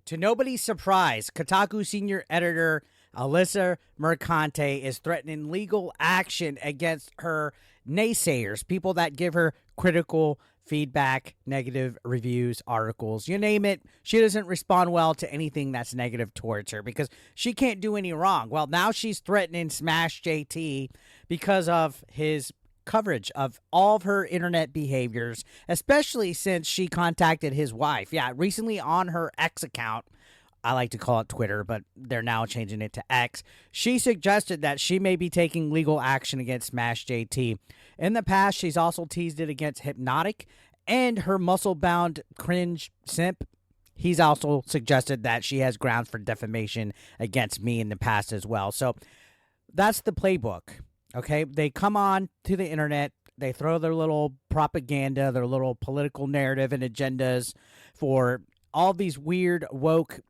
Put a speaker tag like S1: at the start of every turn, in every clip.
S1: To nobody's surprise, Kotaku senior editor Alyssa Mercante is threatening legal action against her naysayers, people that give her critical feedback, negative reviews, articles, you name it. She doesn't respond well to anything that's negative towards her because she can't do any wrong. Well, now she's threatening Smash JT because of his coverage of all of her internet behaviors, especially since she contacted his wife. Yeah, recently on her X account, I like to call it Twitter, but they're now changing it to X. She suggested that she may be taking legal action against Smash JT. In the past, she's also teased it against Hypnotic and her muscle-bound cringe simp. He's also suggested that she has grounds for defamation against me in the past as well. So that's the playbook. Okay, they come on to the internet, they throw their little propaganda, their little political narrative and agendas for all these weird, woke,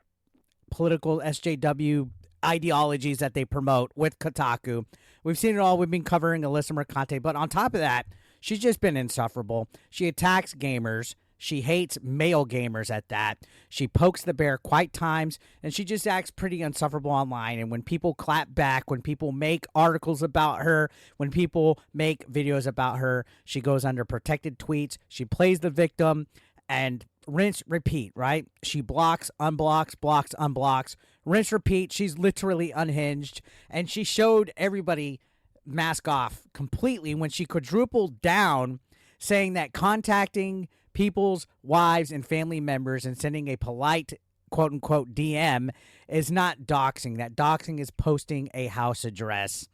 S1: political SJW ideologies that they promote with Kotaku. We've seen it all. We've been covering Alyssa Mercante, but on top of that, she's just been insufferable. She attacks gamers. She hates male gamers at that. She pokes the bear quite times, and she just acts pretty insufferable online. And when people clap back, when people make articles about her, when people make videos about her, she goes under protected tweets. She plays the victim and rinse, repeat, right? She blocks, unblocks, blocks, unblocks, rinse, repeat. She's literally unhinged. And she showed everybody mask off completely when she quadrupled down saying that contacting people's wives and family members and sending a polite quote-unquote DM is not doxing. That doxing is posting a house address.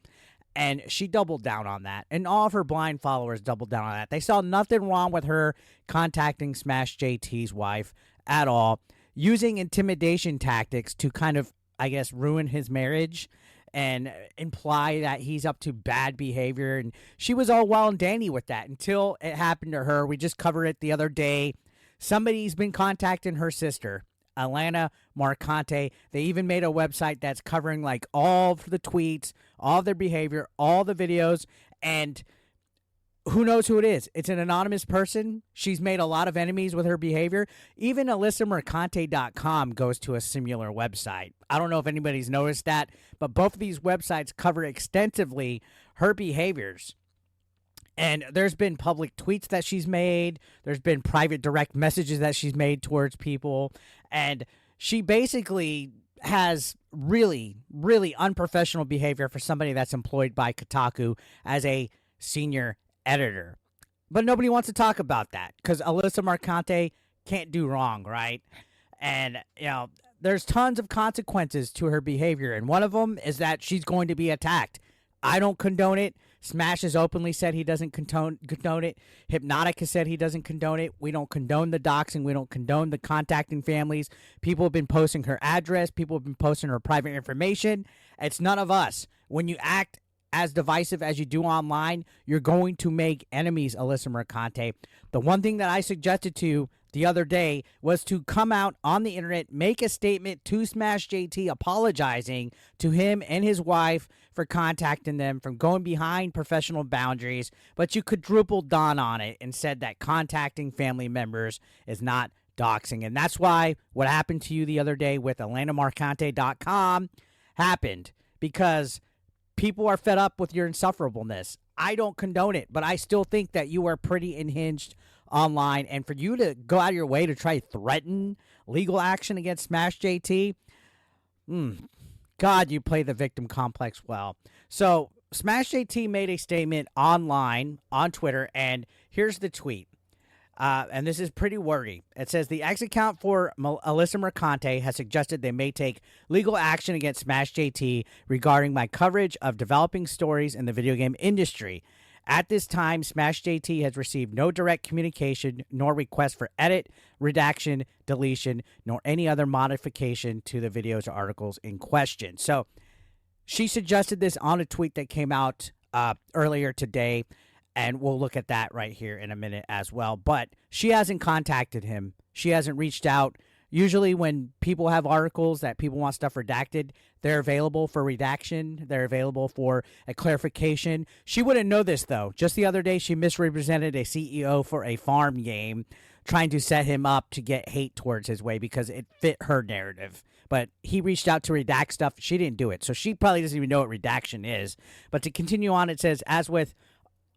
S1: And she doubled down on that. And all of her blind followers doubled down on that. They saw nothing wrong with her contacting Smash JT's wife at all, using intimidation tactics to kind of, I guess, ruin his marriage and imply that he's up to bad behavior. And she was all well and dandy with that until it happened to her. We just covered it the other day. Somebody's been contacting her sister, Alyssa Mercante. They even made a website that's covering like all of the tweets, all of their behavior, all the videos, and who knows who it is. It's an anonymous person. She's made a lot of enemies with her behavior. Even alyssamercante.com goes to a similar website. I don't know if anybody's noticed that, but both of these websites cover extensively her behaviors. And there's been public tweets that she's made. There's been private direct messages that she's made towards people. And she basically has really, really unprofessional behavior for somebody that's employed by Kotaku as a senior editor. But nobody wants to talk about that because Alyssa Mercante can't do wrong, right? And, you know, there's tons of consequences to her behavior. And one of them is that she's going to be attacked. I don't condone it. Smash has openly said he doesn't condone it. Hypnotic has said he doesn't condone it. We don't condone the doxing. We don't condone the contacting families. People have been posting her address. People have been posting her private information. It's none of us. When you act as divisive as you do online, you're going to make enemies, Alyssa Mercante. The one thing that I suggested to you the other day was to come out on the internet, make a statement to Smash JT apologizing to him and his wife for contacting them, from going behind professional boundaries, but you quadrupled down on it and said that contacting family members is not doxing. And that's why what happened to you the other day with AtlantaMercante.com happened, because people are fed up with your insufferableness. I don't condone it, but I still think that you are pretty unhinged online. And for you to go out of your way to try to threaten legal action against Smash JT, God, you play the victim complex well. So Smash JT made a statement online on Twitter, and here's the tweet. And this is pretty wordy. It says, the X account for Alyssa Mercante has suggested they may take legal action against Smash JT regarding my coverage of developing stories in the video game industry. At this time, Smash JT has received no direct communication nor request for edit, redaction, deletion, nor any other modification to the videos or articles in question. So she suggested this on a tweet that came out earlier today. And we'll look at that right here in a minute as well. But she hasn't contacted him. She hasn't reached out. Usually when people have articles that people want stuff redacted, they're available for redaction. They're available for a clarification. She wouldn't know this, though. Just the other day, she misrepresented a CEO for a farm game. trying to set him up to get hate towards his way because it fit her narrative. But he reached out to redact stuff. She didn't do it. So she probably doesn't even know what redaction is. But to continue on, it says, as with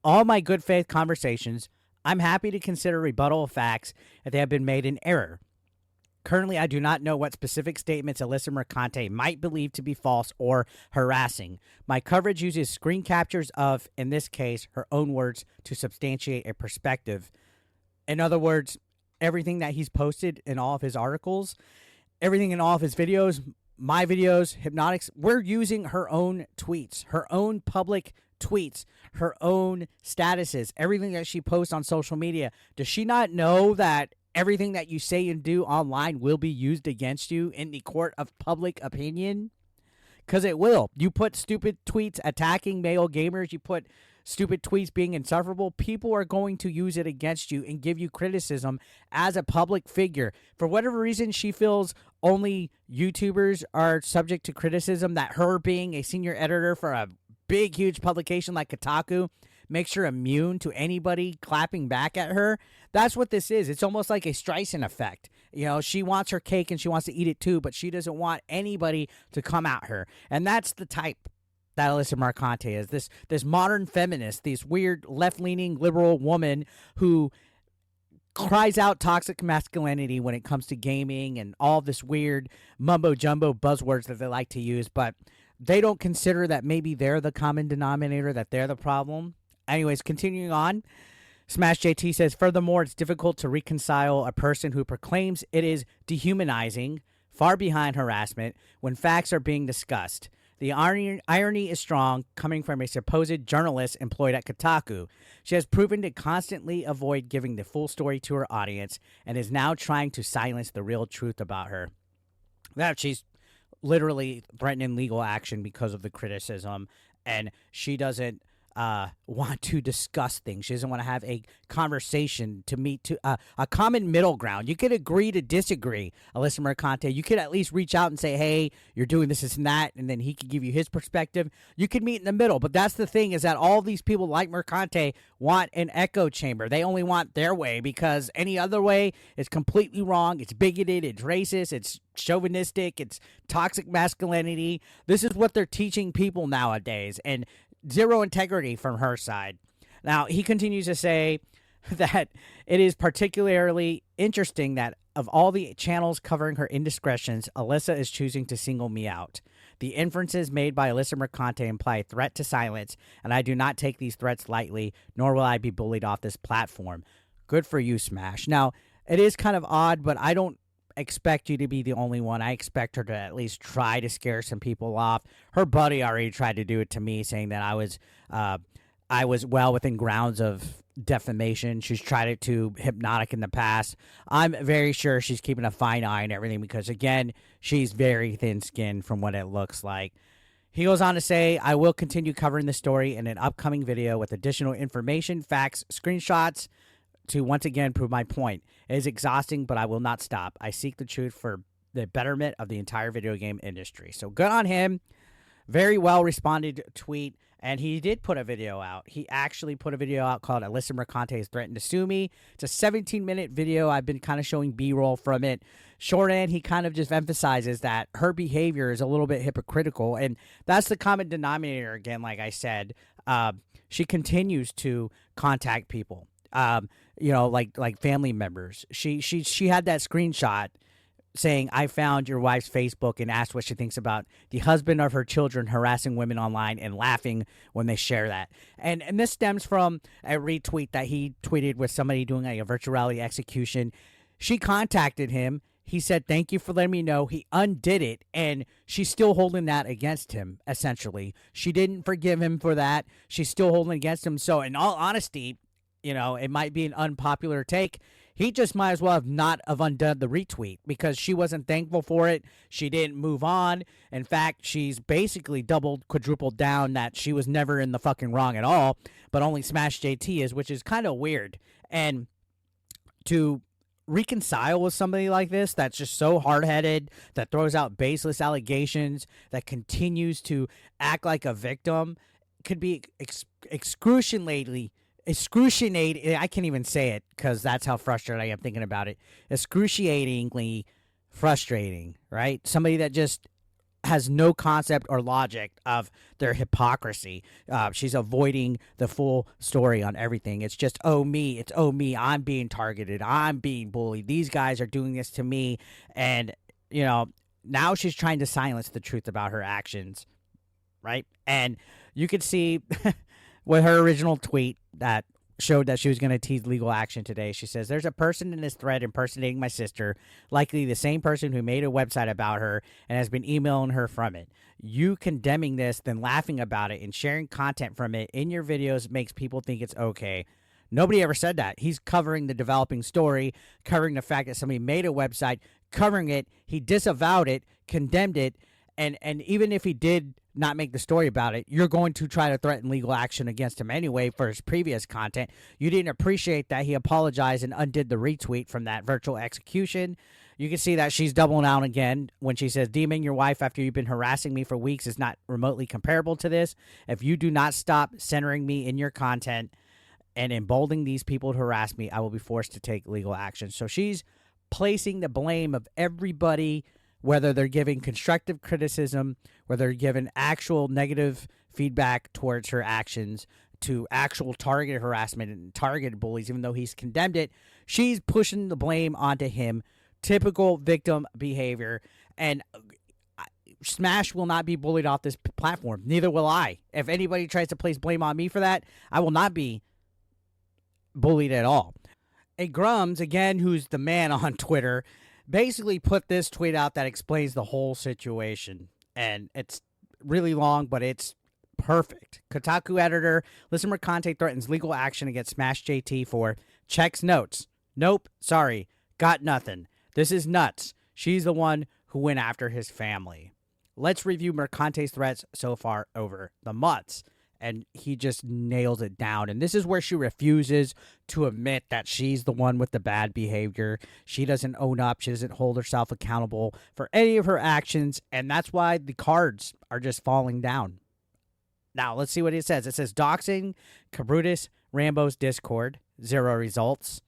S1: all my good faith conversations, I'm happy to consider rebuttal of facts if they have been made in error. Currently, I do not know what specific statements Alyssa Mercante might believe to be false or harassing. My coverage uses screen captures of, in this case, her own words to substantiate a perspective. In other words, everything that he's posted in all of his articles, everything in all of his videos, my videos, Hypnotics, we're using her own tweets, her own public tweets, her own statuses, everything that she posts on social media. Does she not know that everything that you say and do online will be used against you in the court of public opinion? Because it will. You put stupid tweets attacking male gamers, you put stupid tweets being insufferable, people are going to use it against you and give you criticism as a public figure. For whatever reason, she feels only YouTubers are subject to criticism, that her being a senior editor for a big, huge publication like Kotaku makes her immune to anybody clapping back at her. That's what this is. It's almost like a Streisand effect. You know, she wants her cake and she wants to eat it too, but she doesn't want anybody to come at her. And that's the type that Alyssa Mercante is. This modern feminist, this weird left-leaning liberal woman who cries out toxic masculinity when it comes to gaming and all this weird mumbo-jumbo buzzwords that they like to use, but they don't consider that maybe they're the common denominator, that they're the problem. Anyways, continuing on, Smash JT says, furthermore, it's difficult to reconcile a person who proclaims it is dehumanizing, far behind harassment, when facts are being discussed. The irony is strong, coming from a supposed journalist employed at Kotaku. She has proven to constantly avoid giving the full story to her audience and is now trying to silence the real truth about her. That she's literally threatening legal action because of the criticism, and she doesn't want to discuss things. She doesn't want to have a conversation to meet to a common middle ground. You could agree to disagree, Alyssa Mercante. You could at least reach out and say, hey, you're doing this and that, and then he could give you his perspective. You could meet in the middle. But that's the thing, is that all these people like Mercante want an echo chamber. They only want their way, because any other way is completely wrong. It's bigoted, it's racist, it's chauvinistic, it's toxic masculinity. This is what they're teaching people nowadays, and zero integrity from her side. Now, he continues to say that it is particularly interesting that of all the channels covering her indiscretions, Alyssa is choosing to single me out. The inferences made by Alyssa Mercante imply a threat to silence, and I do not take these threats lightly, nor will I be bullied off this platform. Good for you, Smash. Now, it is kind of odd, but I don't expect you to be the only one. I expect her to at least try to scare some people off. Her buddy already tried to do it to me, saying that I was well within grounds of defamation. She's tried it to Hypnotic in the past. I'm very sure she's keeping a fine eye on everything, because again, she's very thin-skinned from what it looks like. He goes on to say, I will continue covering the story in an upcoming video with additional information, facts, screenshots, to once again prove my point. It is exhausting, but I will not stop. I seek the truth for the betterment of the entire video game industry. So good on him. Very well responded tweet. And he did put a video out. He actually put a video out called Alyssa Mercante has threatened to sue me. It's a 17-minute video. I've been kind of showing B-roll from it. Short end, he kind of just emphasizes that her behavior is a little bit hypocritical. And that's the common denominator again, like I said. She continues to contact people. Like family members. She had that screenshot saying, I found your wife's Facebook and asked what she thinks about the husband of her children harassing women online, and laughing when they share that. And this stems from a retweet that he tweeted with somebody doing a virtual reality execution. She contacted him. He said, thank you for letting me know. He undid it, and she's still holding that against him, essentially. She didn't forgive him for that. She's still holding it against him. So in all honesty, it might be an unpopular take. He just might as well not have undone the retweet, because she wasn't thankful for it. She didn't move on. In fact, she's basically doubled, quadrupled down that she was never in the fucking wrong at all, but only Smash JT is, which is kind of weird. And to reconcile with somebody like this that's just so hard-headed, that throws out baseless allegations, that continues to act like a victim, could be excruciatingly excruciating. I can't even say it because that's how frustrated I am thinking about it. Excruciatingly frustrating, right? Somebody that just has no concept or logic of their hypocrisy. She's avoiding the full story on everything. It's just, oh, me. It's, oh, me. I'm being targeted. I'm being bullied. These guys are doing this to me. And, now she's trying to silence the truth about her actions, right? And you could see with her original tweet that showed that she was going to tease legal action today. She says, there's a person in this thread impersonating my sister, likely the same person who made a website about her and has been emailing her from it. You condemning this, then laughing about it and sharing content from it in your videos makes people think it's okay. Nobody ever said that. He's covering the developing story, covering the fact that somebody made a website, covering it. He disavowed it, condemned it, and even if he did not make the story about it, you're going to try to threaten legal action against him anyway for his previous content. You didn't appreciate that he apologized and undid the retweet from that virtual execution. You can see that she's doubling down again when she says, DMing your wife after you've been harassing me for weeks is not remotely comparable to this. If you do not stop centering me in your content and emboldening these people to harass me, I will be forced to take legal action. So she's placing the blame of everybody, whether they're giving constructive criticism, whether they're giving actual negative feedback towards her actions, to actual targeted harassment and targeted bullies, even though he's condemned it. She's pushing the blame onto him. Typical victim behavior. And Smash will not be bullied off this platform. Neither will I. If anybody tries to place blame on me for that, I will not be bullied at all. And Grums, again, who's the man on Twitter, basically put this tweet out that explains the whole situation. And it's really long, but it's perfect. Kotaku editor Alyssa Mercante threatens legal action against Smash JT for checks notes. Nope, sorry, got nothing. This is nuts. She's the one who went after his family. Let's review Mercante's threats so far over the months. And he just nails it down. And this is where she refuses to admit that she's the one with the bad behavior. She doesn't own up. She doesn't hold herself accountable for any of her actions. And that's why the cards are just falling down. Now, let's see what it says. It says, doxing Cabrutus Rambo's Discord, 0 results.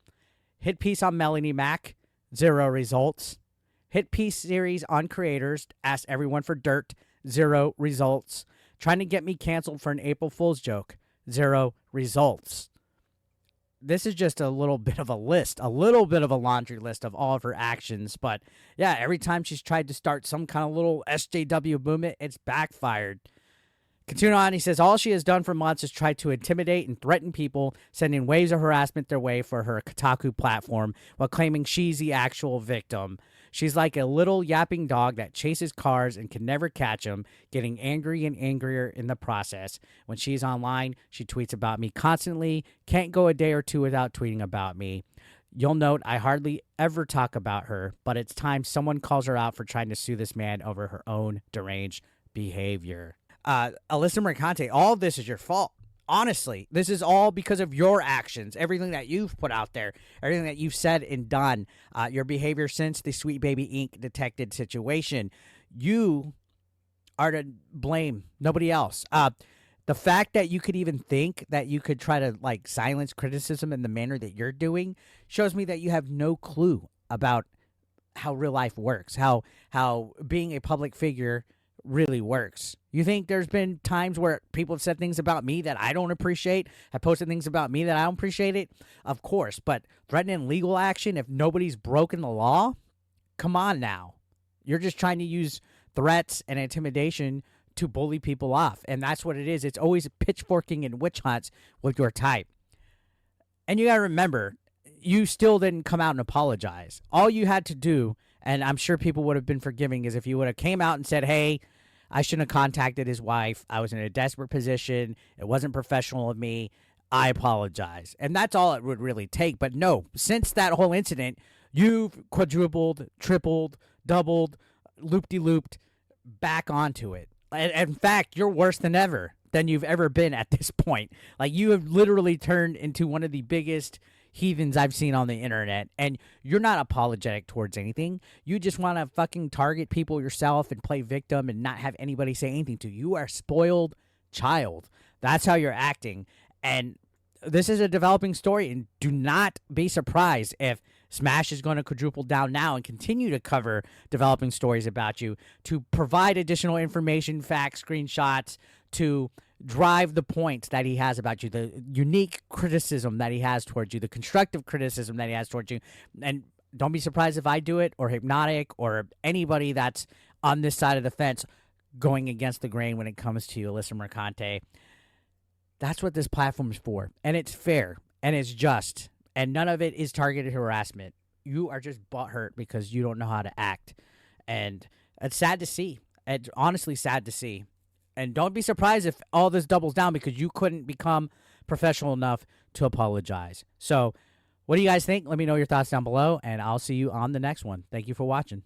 S1: Hit piece on Melanie Mac, 0 results. Hit piece series on creators, asked everyone for dirt, 0 results. Trying to get me canceled for an April Fool's joke, 0 results. This is just a little bit of a list, a little bit of a laundry list of all of her actions. But yeah, every time she's tried to start some kind of little SJW movement, it's backfired. Continue on, he says, all she has done for months is try to intimidate and threaten people, sending waves of harassment their way for her Kotaku platform while claiming she's the actual victim. She's like a little yapping dog that chases cars and can never catch them, getting angry and angrier in the process. When she's online, she tweets about me constantly, can't go a day or two without tweeting about me. You'll note I hardly ever talk about her, but it's time someone calls her out for trying to sue this man over her own deranged behavior. Alyssa Mercante, all of this is your fault. Honestly, this is all because of your actions, everything that you've put out there, everything that you've said and done, your behavior since the Sweet Baby Inc. detected situation. You are to blame, nobody else. The fact that you could even think that you could try to silence criticism in the manner that you're doing shows me that you have no clue about how real life works, how being a public figure really works. You think there's been times where people have said things about me that I don't appreciate, have posted things about me that I don't appreciate it? Of course, but threatening legal action if nobody's broken the law? Come on now. You're just trying to use threats and intimidation to bully people off, and that's what it is. It's always pitchforking and witch hunts with your type. And you gotta remember, you still didn't come out and apologize. All you had to do, and I'm sure people would have been forgiving, is if you would have came out and said, hey, I shouldn't have contacted his wife. I was in a desperate position. It wasn't professional of me. I apologize. And that's all it would really take. But no, since that whole incident, you've quadrupled, tripled, doubled, loop-de-looped back onto it. And in fact, you're worse than you've ever been at this point. You have literally turned into one of the biggest heathens I've seen on the internet, and you're not apologetic towards anything. You just want to fucking target people yourself and play victim and not have anybody say anything to you. You are a spoiled child. That's how you're acting. And this is a developing story, and do not be surprised if Smash is going to quadruple down now and continue to cover developing stories about you to provide additional information, facts, screenshots to drive the points that he has about you, the unique criticism that he has towards you, the constructive criticism that he has towards you. And don't be surprised if I do it, or Hypnotic, or anybody that's on this side of the fence going against the grain when it comes to Alyssa Mercante. That's what this platform is for. And it's fair, and it's just, and none of it is targeted harassment. You are just butthurt because you don't know how to act. And it's sad to see. It's honestly sad to see. And don't be surprised if all this doubles down because you couldn't become professional enough to apologize. So what do you guys think? Let me know your thoughts down below, and I'll see you on the next one. Thank you for watching.